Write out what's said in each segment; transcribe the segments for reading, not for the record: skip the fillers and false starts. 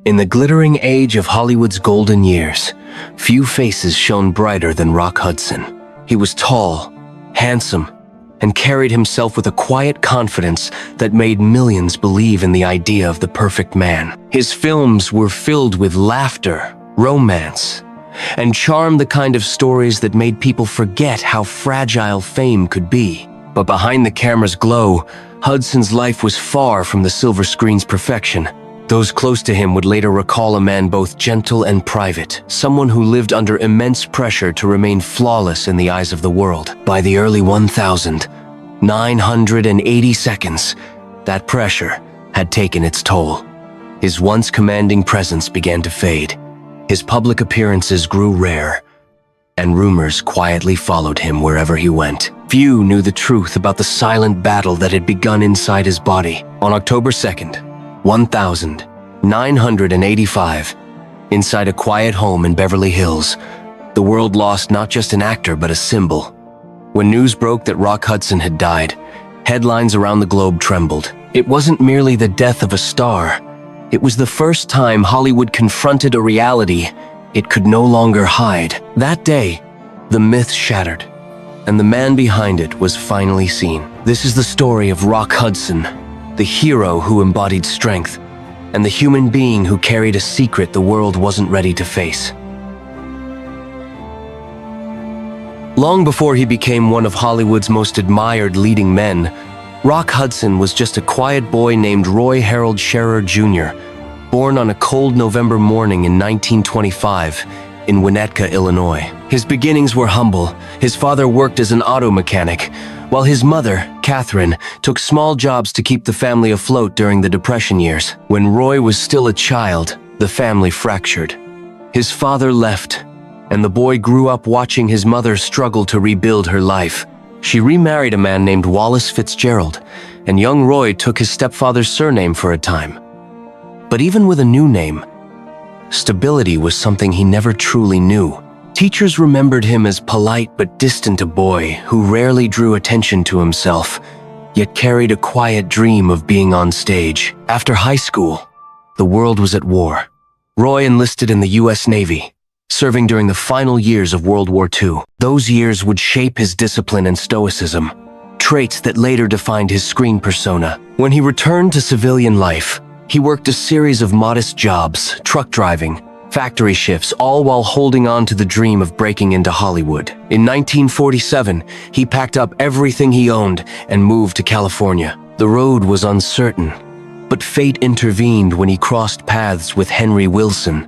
In the glittering age of Hollywood's golden years, few faces shone brighter than Rock Hudson. He was tall, handsome, and carried himself with a quiet confidence that made millions believe in the idea of the perfect man. His films were filled with laughter, romance, and charm, the kind of stories that made people forget how fragile fame could be. But behind the camera's glow, Hudson's life was far from the silver screen's perfection. Those close to him would later recall a man both gentle and private, someone who lived under immense pressure to remain flawless in the eyes of the world. By the early 1980 seconds, that pressure had taken its toll. His once commanding presence began to fade. His public appearances grew rare, and rumors quietly followed him wherever he went. Few knew the truth about the silent battle that had begun inside his body. On October 2nd, 1985, inside a quiet home in Beverly Hills, the world lost not just an actor but a symbol. When news broke that Rock Hudson had died, headlines around the globe trembled. It wasn't merely the death of a star. It was the first time Hollywood confronted a reality it could no longer hide. That day, the myth shattered, and the man behind it was finally seen. This is the story of Rock Hudson, the hero who embodied strength, and the human being who carried a secret the world wasn't ready to face. Long before he became one of Hollywood's most admired leading men, Rock Hudson was just a quiet boy named Roy Harold Scherer Jr., born on a cold November morning in 1925 in Winnetka, Illinois. His beginnings were humble. His father worked as an auto mechanic, while his mother, Catherine, took small jobs to keep the family afloat during the Depression years. When Roy was still a child, the family fractured. His father left, and the boy grew up watching his mother struggle to rebuild her life. She remarried a man named Wallace Fitzgerald, and young Roy took his stepfather's surname for a time. But even with a new name, stability was something he never truly knew. Teachers remembered him as polite but distant, a boy who rarely drew attention to himself, yet carried a quiet dream of being on stage. After high school, the world was at war. Roy enlisted in the U.S. Navy, serving during the final years of World War II. Those years would shape his discipline and stoicism, traits that later defined his screen persona. When he returned to civilian life, he worked a series of modest jobs, truck driving, factory shifts, all while holding on to the dream of breaking into Hollywood. In 1947, he packed up everything he owned and moved to California. The road was uncertain, but fate intervened when he crossed paths with Henry Wilson,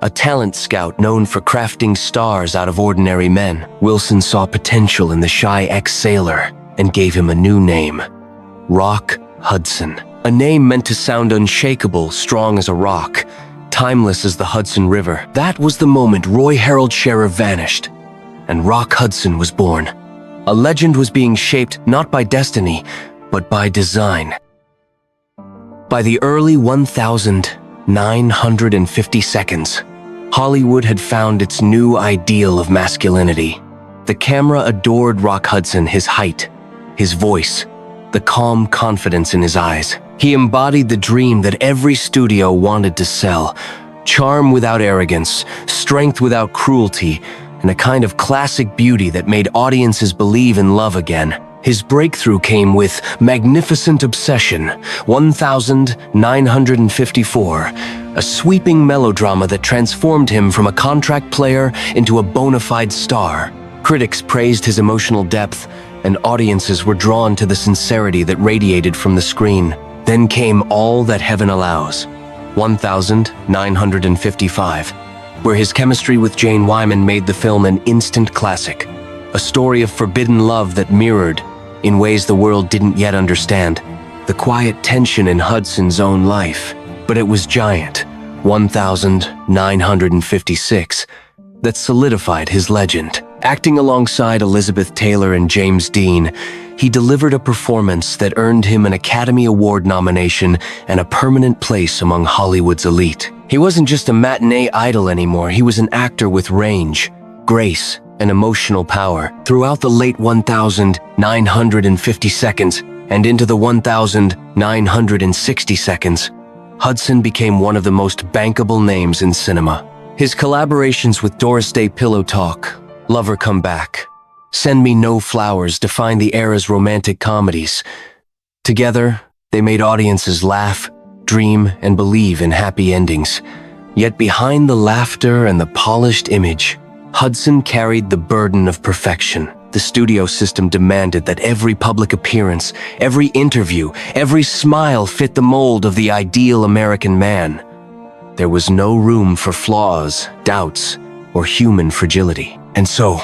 a talent scout known for crafting stars out of ordinary men. Wilson saw potential in the shy ex-sailor and gave him a new name, Rock Hudson. A name meant to sound unshakable, strong as a rock, timeless as the Hudson River. That was the moment Roy Harold Scherer vanished, and Rock Hudson was born. A legend was being shaped not by destiny, but by design. By the early 1950 seconds, Hollywood had found its new ideal of masculinity. The camera adored Rock Hudson, his height, his voice, the calm confidence in his eyes. He embodied the dream that every studio wanted to sell: charm without arrogance, strength without cruelty, and a kind of classic beauty that made audiences believe in love again. His breakthrough came with Magnificent Obsession, 1954, a sweeping melodrama that transformed him from a contract player into a bona fide star. Critics praised his emotional depth, and audiences were drawn to the sincerity that radiated from the screen. Then came All That Heaven Allows, 1955, where his chemistry with Jane Wyman made the film an instant classic, a story of forbidden love that mirrored, in ways the world didn't yet understand, the quiet tension in Hudson's own life. But it was Giant, 1956, that solidified his legend. Acting alongside Elizabeth Taylor and James Dean, he delivered a performance that earned him an Academy Award nomination and a permanent place among Hollywood's elite. He wasn't just a matinee idol anymore, he was an actor with range, grace, and emotional power. Throughout the late 1950 seconds and into the 1960 seconds, Hudson became one of the most bankable names in cinema. His collaborations with Doris Day Pillow Talk, Lover Come Back, Send Me No Flowers define the era's romantic comedies. Together, they made audiences laugh, dream, and believe in happy endings. Yet behind the laughter and the polished image, Hudson carried the burden of perfection. The studio system demanded that every public appearance, every interview, every smile fit the mold of the ideal American man. There was no room for flaws, doubts, or human fragility. And so,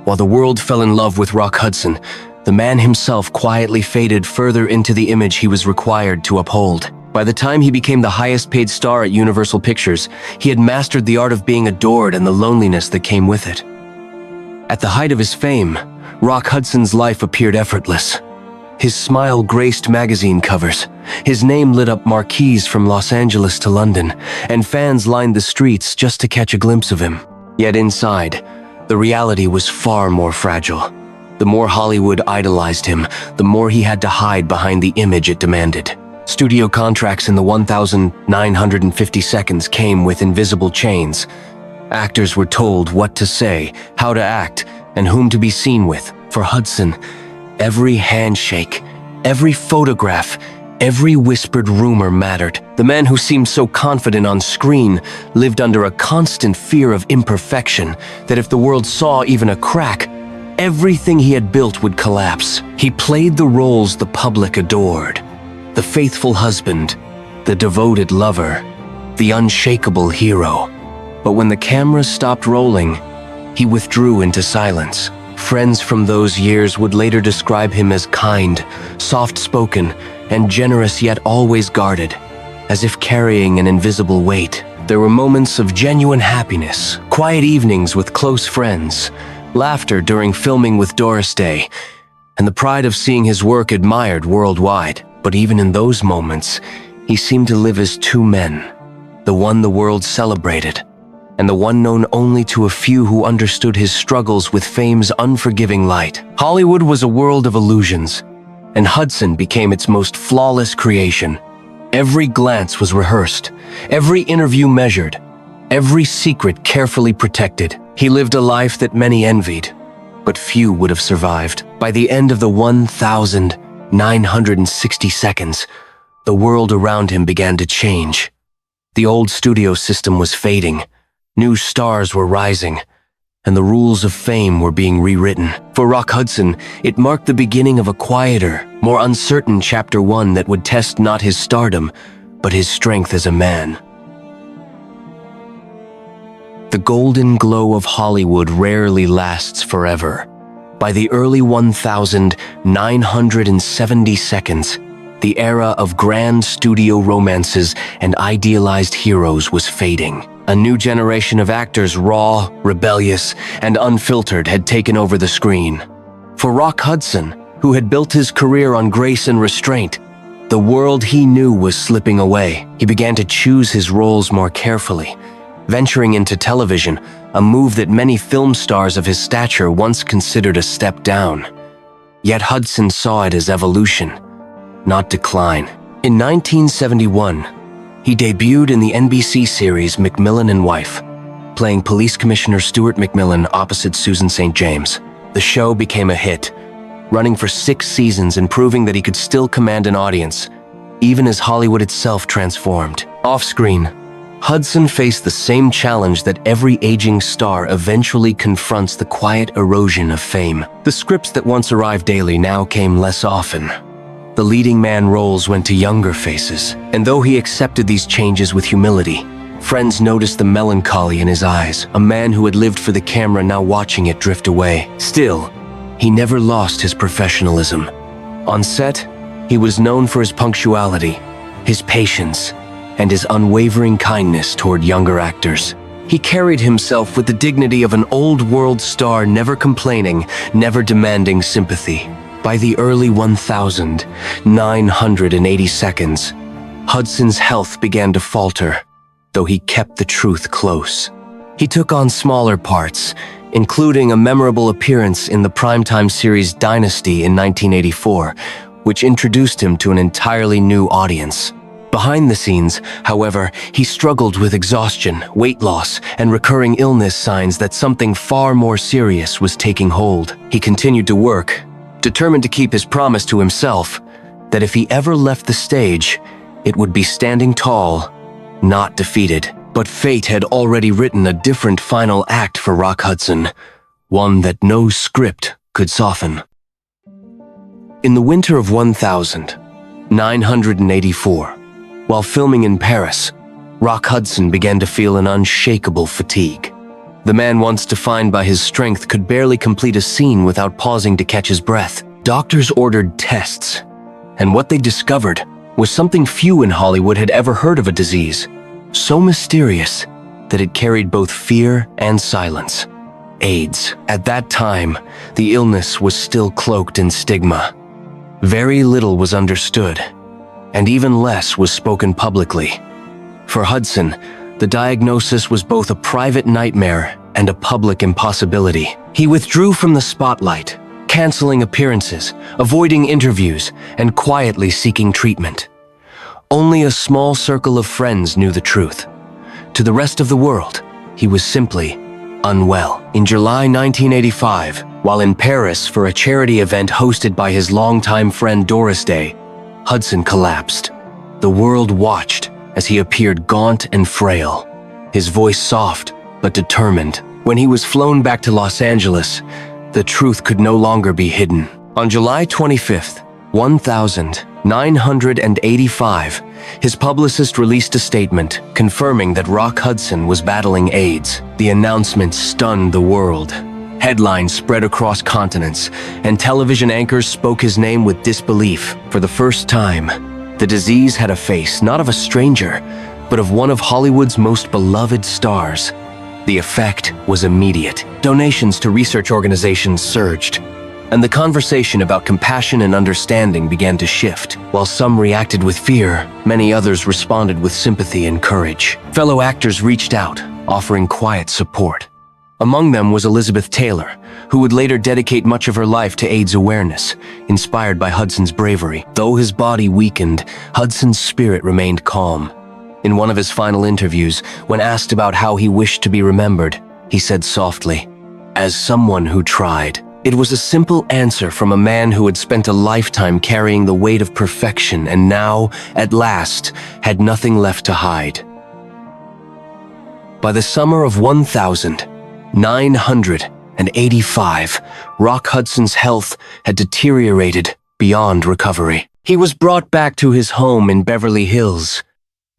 while the world fell in love with Rock Hudson, the man himself quietly faded further into the image he was required to uphold. By the time he became the highest-paid star at Universal Pictures, he had mastered the art of being adored and the loneliness that came with it. At the height of his fame, Rock Hudson's life appeared effortless. His smile graced magazine covers, his name lit up marquees from Los Angeles to London, and fans lined the streets just to catch a glimpse of him. Yet inside, the reality was far more fragile. The more Hollywood idolized him, the more he had to hide behind the image it demanded. Studio contracts in the 1,950 seconds came with invisible chains. Actors were told what to say, how to act, and whom to be seen with. For Hudson, every handshake, every photograph, every whispered rumor mattered. The man who seemed so confident on screen lived under a constant fear of imperfection, that if the world saw even a crack, everything he had built would collapse. He played the roles the public adored: the faithful husband, the devoted lover, the unshakable hero. But when the camera stopped rolling, he withdrew into silence. Friends from those years would later describe him as kind, soft-spoken, and generous, yet always guarded, as if carrying an invisible weight. There were moments of genuine happiness, quiet evenings with close friends, laughter during filming with Doris Day, and the pride of seeing his work admired worldwide. But even in those moments, he seemed to live as two men, the one the world celebrated, and the one known only to a few who understood his struggles with fame's unforgiving light. Hollywood was a world of illusions, and Hudson became its most flawless creation. Every glance was rehearsed, every interview measured, every secret carefully protected. He lived a life that many envied, but few would have survived. By the end of the 1,960 seconds, the world around him began to change. The old studio system was fading, new stars were rising, and the rules of fame were being rewritten. For Rock Hudson, it marked the beginning of a quieter, more uncertain chapter one that would test not his stardom, but his strength as a man. The golden glow of Hollywood rarely lasts forever. By the early 1,970 seconds, the era of grand studio romances and idealized heroes was fading. A new generation of actors, raw, rebellious, and unfiltered, had taken over the screen. For Rock Hudson, who had built his career on grace and restraint, the world he knew was slipping away. He began to choose his roles more carefully, venturing into television, a move that many film stars of his stature once considered a step down. Yet Hudson saw it as evolution, not decline. In 1971, he debuted in the NBC series McMillan and Wife, playing Police Commissioner Stuart McMillan opposite Susan St. James. The show became a hit, running for 6 seasons and proving that he could still command an audience, even as Hollywood itself transformed. Off-screen, Hudson faced the same challenge that every aging star eventually confronts: the quiet erosion of fame. The scripts that once arrived daily now came less often. The leading man roles went to younger faces, and though he accepted these changes with humility, friends noticed the melancholy in his eyes, a man who had lived for the camera now watching it drift away. Still, he never lost his professionalism. On set, he was known for his punctuality, his patience, and his unwavering kindness toward younger actors. He carried himself with the dignity of an old-world star, never complaining, never demanding sympathy. By the early 1,980 seconds, Hudson's health began to falter, though he kept the truth close. He took on smaller parts, including a memorable appearance in the primetime series Dynasty in 1984, which introduced him to an entirely new audience. Behind the scenes, however, he struggled with exhaustion, weight loss, and recurring illness signs that something far more serious was taking hold. He continued to work, determined to keep his promise to himself that if he ever left the stage, it would be standing tall, not defeated. But fate had already written a different final act for Rock Hudson, one that no script could soften. In the winter of 1984, while filming in Paris, Rock Hudson began to feel an unshakable fatigue. The man once defined by his strength could barely complete a scene without pausing to catch his breath. Doctors ordered tests, and what they discovered was something few in Hollywood had ever heard of: a disease so mysterious that it carried both fear and silence. AIDS. At that time, the illness was still cloaked in stigma. Very little was understood, and even less was spoken publicly. For Hudson, the diagnosis was both a private nightmare and a public impossibility. He withdrew from the spotlight, canceling appearances, avoiding interviews, and quietly seeking treatment. Only a small circle of friends knew the truth. To the rest of the world, he was simply unwell. In July 1985, while in Paris for a charity event hosted by his longtime friend Doris Day, Hudson collapsed. The world watched as he appeared gaunt and frail, his voice soft but determined. When he was flown back to Los Angeles, the truth could no longer be hidden. On July 25th, 1985, his publicist released a statement confirming that Rock Hudson was battling AIDS. The announcement stunned the world. Headlines spread across continents, and television anchors spoke his name with disbelief. For the first time, the disease had a face not of a stranger, but of one of Hollywood's most beloved stars. The effect was immediate. Donations to research organizations surged, and the conversation about compassion and understanding began to shift. While some reacted with fear, many others responded with sympathy and courage. Fellow actors reached out, offering quiet support. Among them was Elizabeth Taylor, who would later dedicate much of her life to AIDS awareness, inspired by Hudson's bravery. Though his body weakened, Hudson's spirit remained calm. In one of his final interviews, when asked about how he wished to be remembered, he said softly, "As someone who tried." It was a simple answer from a man who had spent a lifetime carrying the weight of perfection and now, at last, had nothing left to hide. By the summer of 1985, Rock Hudson's health had deteriorated beyond recovery. He was brought back to his home in Beverly Hills,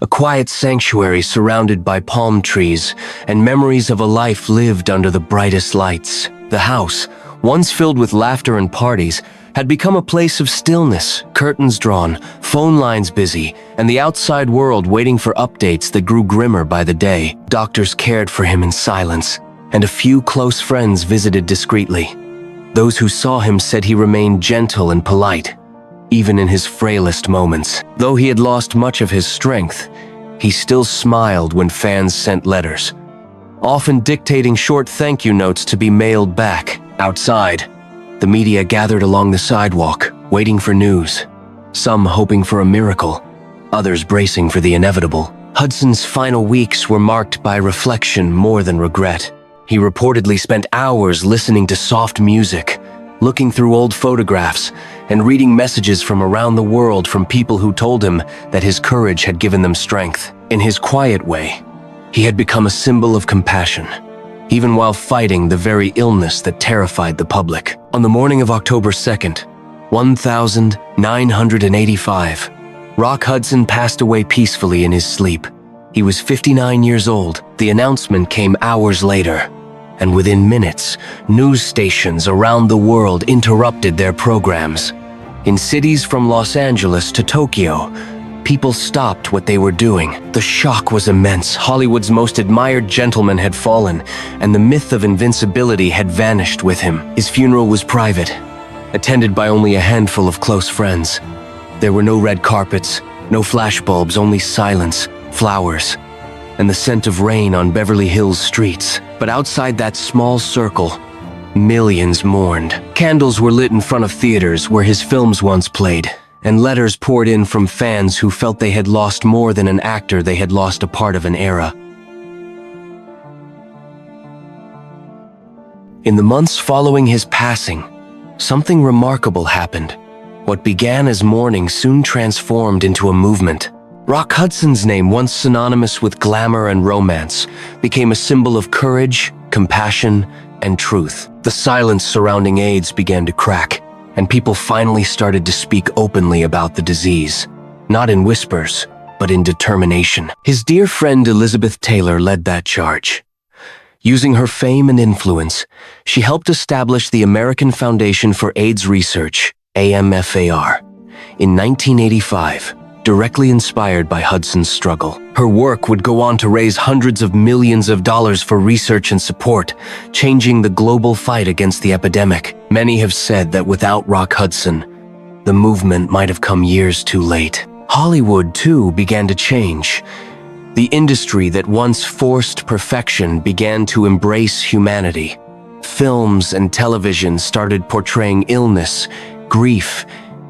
a quiet sanctuary surrounded by palm trees and memories of a life lived under the brightest lights. The house, once filled with laughter and parties, had become a place of stillness, curtains drawn, phone lines busy, and the outside world waiting for updates that grew grimmer by the day. Doctors cared for him in silence, and a few close friends visited discreetly. Those who saw him said he remained gentle and polite, even in his frailest moments. Though he had lost much of his strength, he still smiled when fans sent letters, often dictating short thank you notes to be mailed back. Outside, the media gathered along the sidewalk, waiting for news, some hoping for a miracle, others bracing for the inevitable. Hudson's final weeks were marked by reflection more than regret. He reportedly spent hours listening to soft music, looking through old photographs, and reading messages from around the world from people who told him that his courage had given them strength. In his quiet way, he had become a symbol of compassion, even while fighting the very illness that terrified the public. On the morning of October 2nd, 1985, Rock Hudson passed away peacefully in his sleep. He was 59 years old. The announcement came hours later, and within minutes, news stations around the world interrupted their programs. In cities from Los Angeles to Tokyo, people stopped what they were doing. The shock was immense. Hollywood's most admired gentleman had fallen, and the myth of invincibility had vanished with him. His funeral was private, attended by only a handful of close friends. There were no red carpets, no flashbulbs, only silence, flowers, and the scent of rain on Beverly Hills streets. But outside that small circle, millions mourned. Candles were lit in front of theaters where his films once played, and letters poured in from fans who felt they had lost more than an actor, they had lost a part of an era. In the months following his passing, something remarkable happened. What began as mourning soon transformed into a movement. Rock Hudson's name, once synonymous with glamour and romance, became a symbol of courage, compassion, and truth. The silence surrounding AIDS began to crack, and people finally started to speak openly about the disease, not in whispers, but in determination. His dear friend Elizabeth Taylor led that charge. Using her fame and influence, she helped establish the American Foundation for AIDS Research, AMFAR, in 1985, directly inspired by Hudson's struggle. Her work would go on to raise hundreds of millions of dollars for research and support, changing the global fight against the epidemic. Many have said that without Rock Hudson, the movement might have come years too late. Hollywood, too, began to change. The industry that once forced perfection began to embrace humanity. Films and television started portraying illness, grief,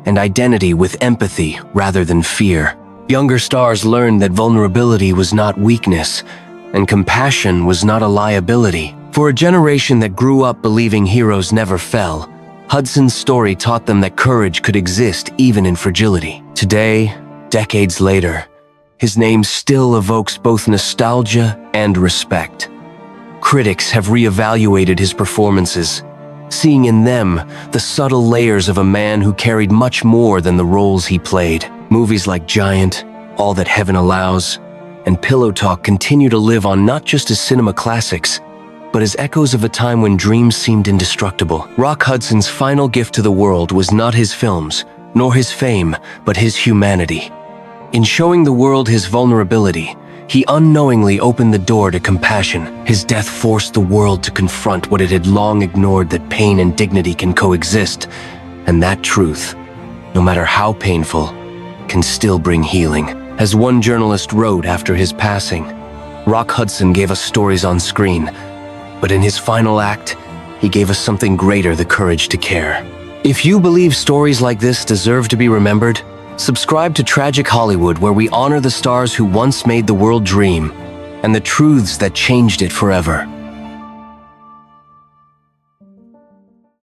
and identity with empathy rather than fear. Younger stars learned that vulnerability was not weakness, and compassion was not a liability. For a generation that grew up believing heroes never fell, Hudson's story taught them that courage could exist even in fragility. Today, decades later, his name still evokes both nostalgia and respect. Critics have reevaluated his performances, seeing in them the subtle layers of a man who carried much more than the roles he played. Movies like Giant, All That Heaven Allows, and Pillow Talk continue to live on not just as cinema classics, but as echoes of a time when dreams seemed indestructible. Rock Hudson's final gift to the world was not his films, nor his fame, but his humanity. In showing the world his vulnerability, he unknowingly opened the door to compassion. His death forced the world to confront what it had long ignored, that pain and dignity can coexist, and that truth, no matter how painful, can still bring healing. As one journalist wrote after his passing, Rock Hudson gave us stories on screen, but in his final act, he gave us something greater, the courage to care. If you believe stories like this deserve to be remembered, subscribe to Tragic Hollywood, where we honor the stars who once made the world dream and the truths that changed it forever.